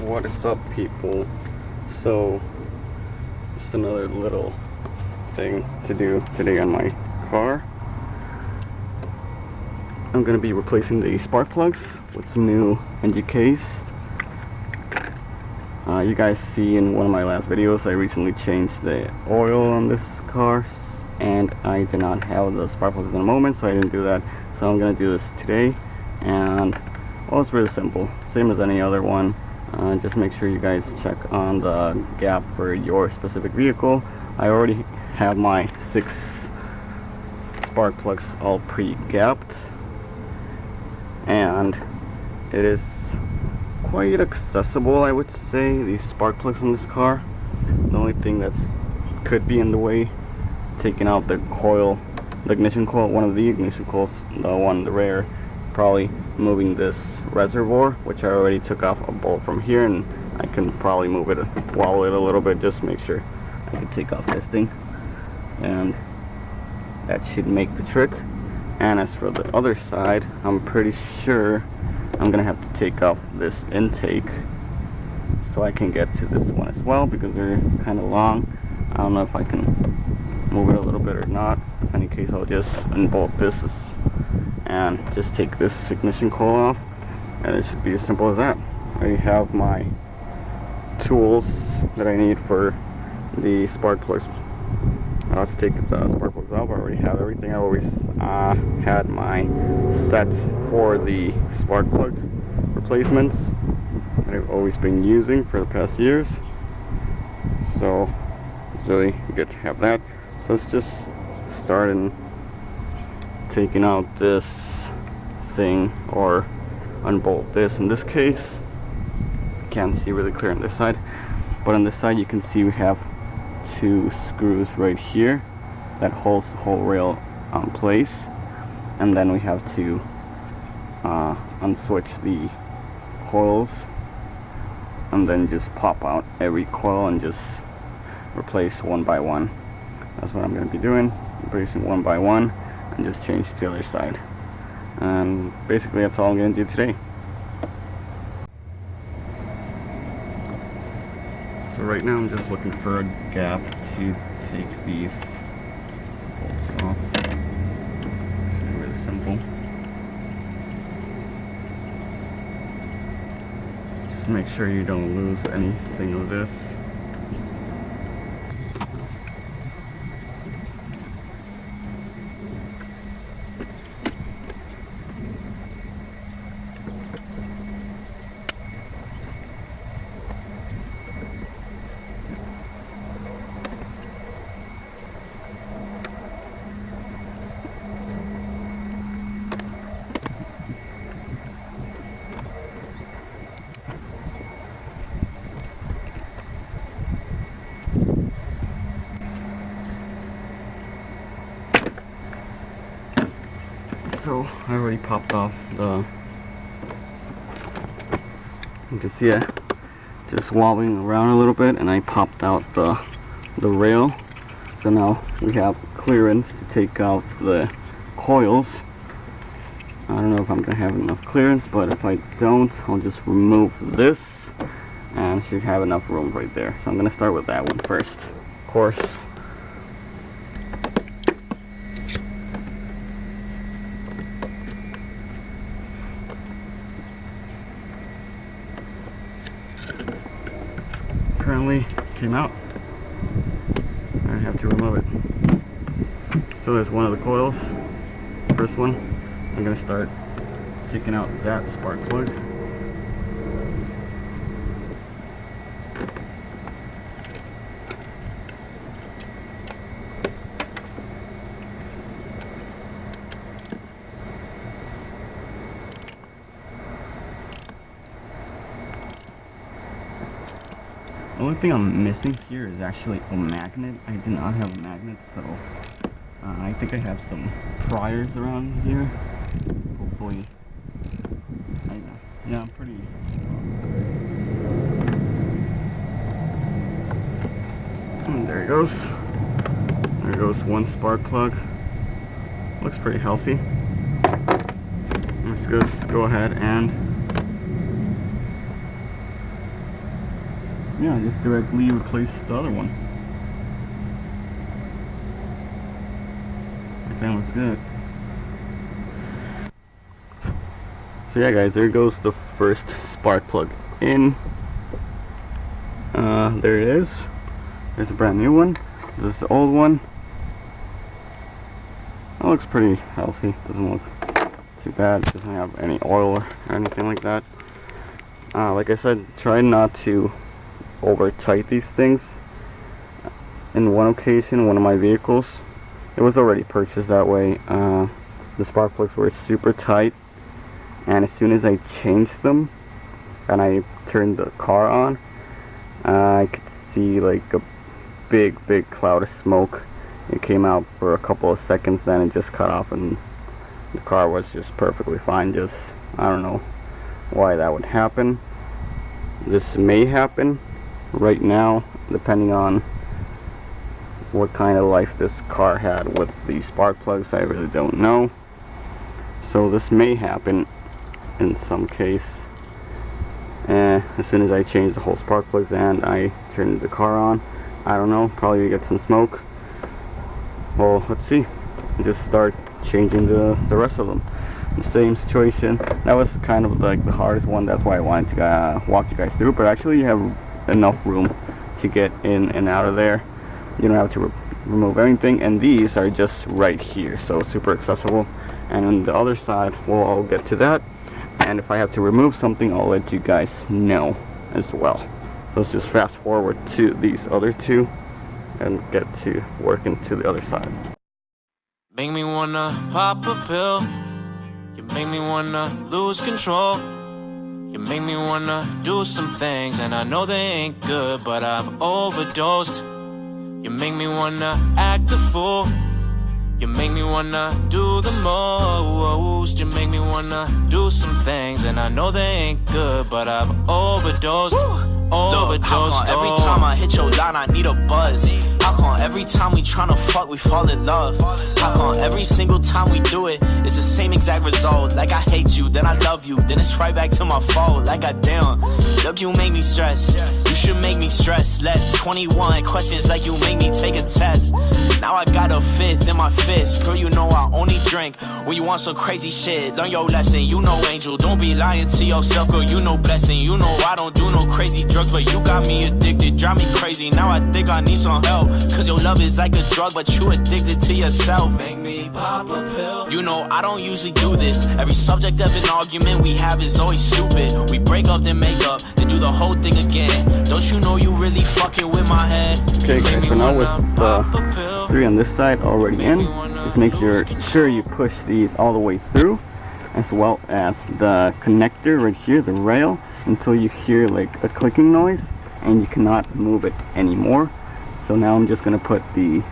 What is up, people? So just another little thing to do today on my car. I'm gonna be replacing the spark plugs with some new NGKs. You guys see in one of my last videos I recently changed the oil on this car, and I did not have the spark plugs in the moment, so I didn't do that. So I'm gonna do this today, and well, it's really simple, same as any other one. Just make sure you guys check on the gap for your specific vehicle. I already have my 6 spark plugs all pre-gapped, and it is quite accessible, I would say, these spark plugs on this car. The only thing that's could be in the way, taking out the coil, the ignition coil, one of the ignition coils, the one, the rear, probably moving this reservoir, which I already took off a bolt from here, and I can probably move it, wobble it a little bit, just make sure I can take off this thing, and that should make the trick. And as for the other side, I'm pretty sure I'm gonna have to take off this intake so I can get to this one as well, because they're kind of long. I don't know if I can move it a little bit or not. In any case, I'll just unbolt this and just take this ignition coil off, and it should be as simple as that. I already have my tools that I need for the spark plugs. I'll have to take the spark plugs off. I already have everything. I always had my sets for the spark plug replacements that I've always been using for the past years, so it's really good to have that. So let's just start in taking out this thing, or unbolt this. In this case, can't see really clear on this side, but on this side you can see we have 2 screws right here that holds the whole rail on place, and then we have to unswitch the coils and then just pop out every coil and just replace one by one. That's what I'm going to be doing, replacing one by one, and just change to the other side. And basically that's all I'm going to do today. So right now I'm just looking for a gap to take these bolts off. It's really simple. Just make sure you don't lose anything of this. So I already popped off the, you can see it just wobbling around a little bit, and I popped out the rail. So now we have clearance to take out the coils. I don't know if I'm gonna have enough clearance, but if I don't, I'll just remove this and should have enough room right there. So I'm gonna start with that one first, of course. Currently came out. I have to remove it. So there's one of the coils, first one. I'm going to start taking out that spark plug. The only thing I'm missing here is actually a magnet. I do not have a magnet, so I think I have some pliers around here. Hopefully, yeah, I'm pretty. And there it goes. There goes one spark plug. Looks pretty healthy. Let's go ahead and yeah, just directly replace the other one. That was good. So yeah guys, there goes the first spark plug in. There it is. There's a brand new one. This is the old one. It looks pretty healthy. Doesn't look too bad. Doesn't have any oil or anything like that. Like I said, try not to over tight these things. In one occasion, one of my vehicles, it was already purchased that way. The spark plugs were super tight, and as soon as I changed them and I turned the car on, I could see like a big cloud of smoke. It came out for a couple of seconds, then it just cut off, and the car was just perfectly fine. Just, I don't know why that would happen. This may happen right now, depending on what kind of life this car had with the spark plugs. I really don't know. So this may happen in some case. As soon as I change the whole spark plugs and I turn the car on, I don't know, probably get some smoke. Well, let's see. Just start changing the rest of them. The same situation. That was kind of like the hardest one. That's why I wanted to walk you guys through. But actually, you have enough room to get in and out of there. You don't have to remove anything. And these are just right here, so super accessible. And on the other side, well, I'll get to that. And if I have to remove something, I'll let you guys know as well. So let's just fast forward to these other two and get to working to the other side. Make me wanna pop a pill. You make me wanna lose control. You make me wanna do some things, and I know they ain't good, but I've overdosed. You make me wanna act a fool. You make me wanna do the most. You make me wanna do some things, and I know they ain't good, but I've overdosed. Look, how come every time I hit your line I need a buzz? How come every time we tryna fuck we fall in love? How come every single time we do it it's the same exact result? Like I hate you, then I love you, then it's right back to my fault. Like goddamn, look, you make me stress. You should make me stress less. 21 questions like you make me take a test. Now I got a fifth in my fist. Girl, you know I only drink when you want some crazy shit. Learn your lesson, you know angel. Don't be lying to yourself, girl, you know blessing. You know I don't do no crazy drugs, but you got me addicted, drive me crazy. Now I think I need some help, cause your love is like a drug, but you addicted to yourself. Make me pop a pill. You know I don't usually do this. Every subject of an argument we have is always stupid. We break up, then make up, then do the whole thing again. Don't you know you really fucking with my head? Okay guys, so now with the 3 on this side already in, just make sure you push these all the way through, as well as the connector right here, the rail, until you hear like a clicking noise and you cannot move it anymore. So now I'm just gonna put the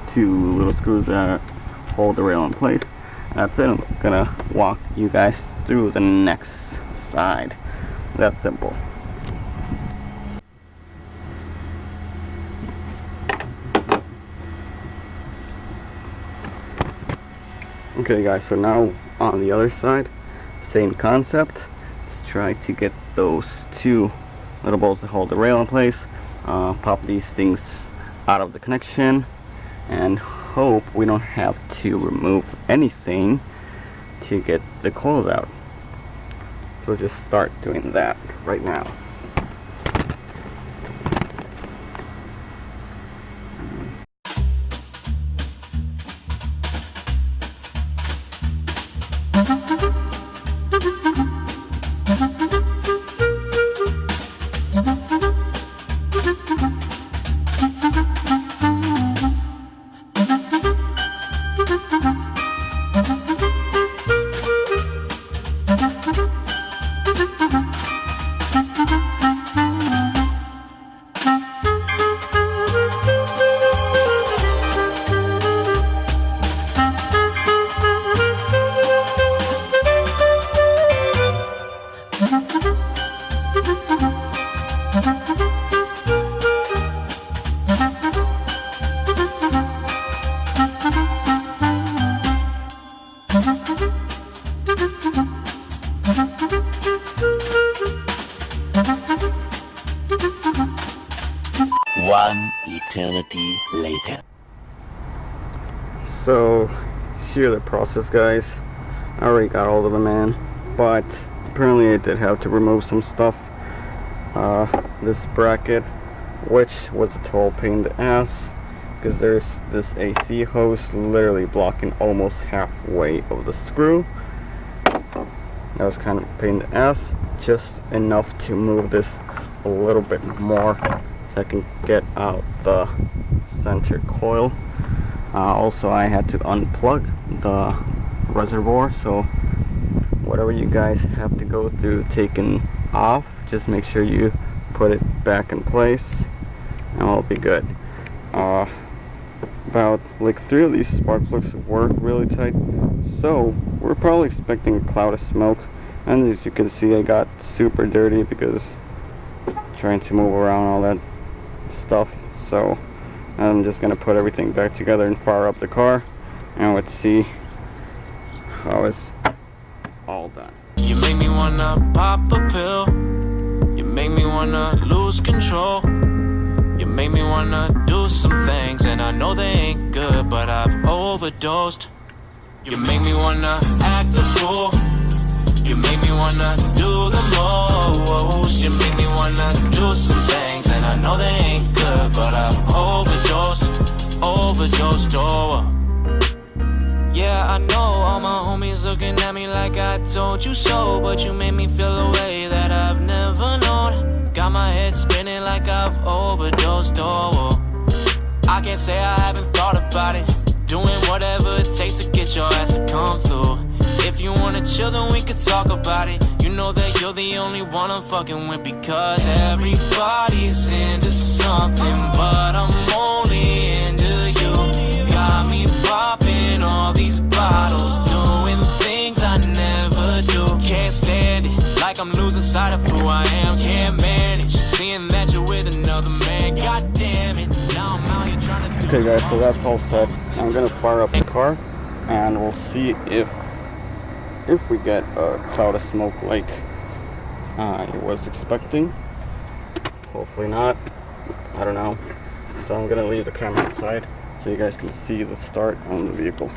two little screws that hold the rail in place. That's it. I'm gonna walk you guys through the next side. That's simple. Okay guys, so now on the other side, same concept. Let's try to get those 2 little bolts that hold the rail in place. Pop these things out of the connection and hope we don't have to remove anything to get the coils out. So just start doing that right now. One eternity later. So here the process, guys. I already got all of them in, but apparently I did have to remove some stuff. This bracket, which was a total pain in the ass, because there's this AC hose literally blocking almost halfway of the screw. That was kind of a pain in the ass, just enough to move this a little bit more so I can get out the center coil. Also, I had to unplug the reservoir, so whatever you guys have to go through taking off, just make sure you put it back in place and it'll be good. About like 3 of these spark plugs work really tight, so we're probably expecting a cloud of smoke. And as you can see, I got super dirty because trying to move around all that stuff. So I'm just gonna put everything back together and fire up the car, and let's see how it's all done. You make me wanna pop a pill. You make me wanna lose control. You make me wanna do some things, and I know they ain't good, but I've overdosed. You make me wanna act a fool. You make me wanna do the most. You make me wanna do some things, and I know they ain't good, but I've overdosed, oh. Yeah, I know all my homies looking at me like I told you so, but you made me feel a way that I've never known. Got my head spinning like I've overdosed, oh. I can't say I haven't thought about it. Doing whatever it takes to get your ass to come through. If you wanna chill, then we could talk about it. You know that you're the only one I'm fucking with, because everybody's into something, but I'm only into you. Got me popping all these bottles, doing things I never do. Can't stand it, like I'm losing sight of who I am. Can't manage seeing that you're with another man. God damn it, now I'm out here trying to do. Okay guys, so that's all set. I'm gonna fire up the car and we'll see if we get a cloud of smoke like I was expecting. Hopefully not, I don't know. So I'm gonna leave the camera outside so you guys can see the start on the vehicle.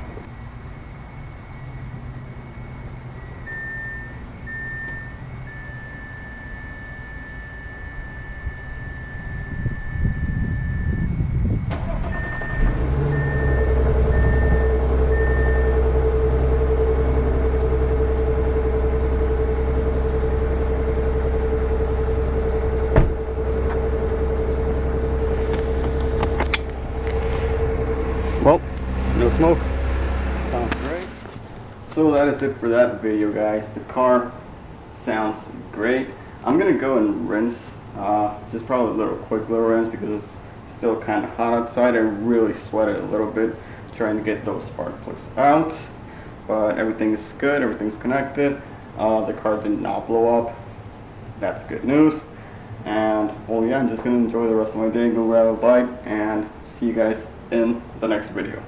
Well, no smoke. Sounds great. So that is it for that video, guys. The car sounds great. I'm gonna go and rinse, just probably a quick little rinse, because it's still kind of hot outside. I really sweated a little bit trying to get those spark plugs out, but everything is good. Everything's connected. The car did not blow up. That's good news. And well, yeah, I'm just gonna enjoy the rest of my day, go grab a bite, and see you guys in the next video.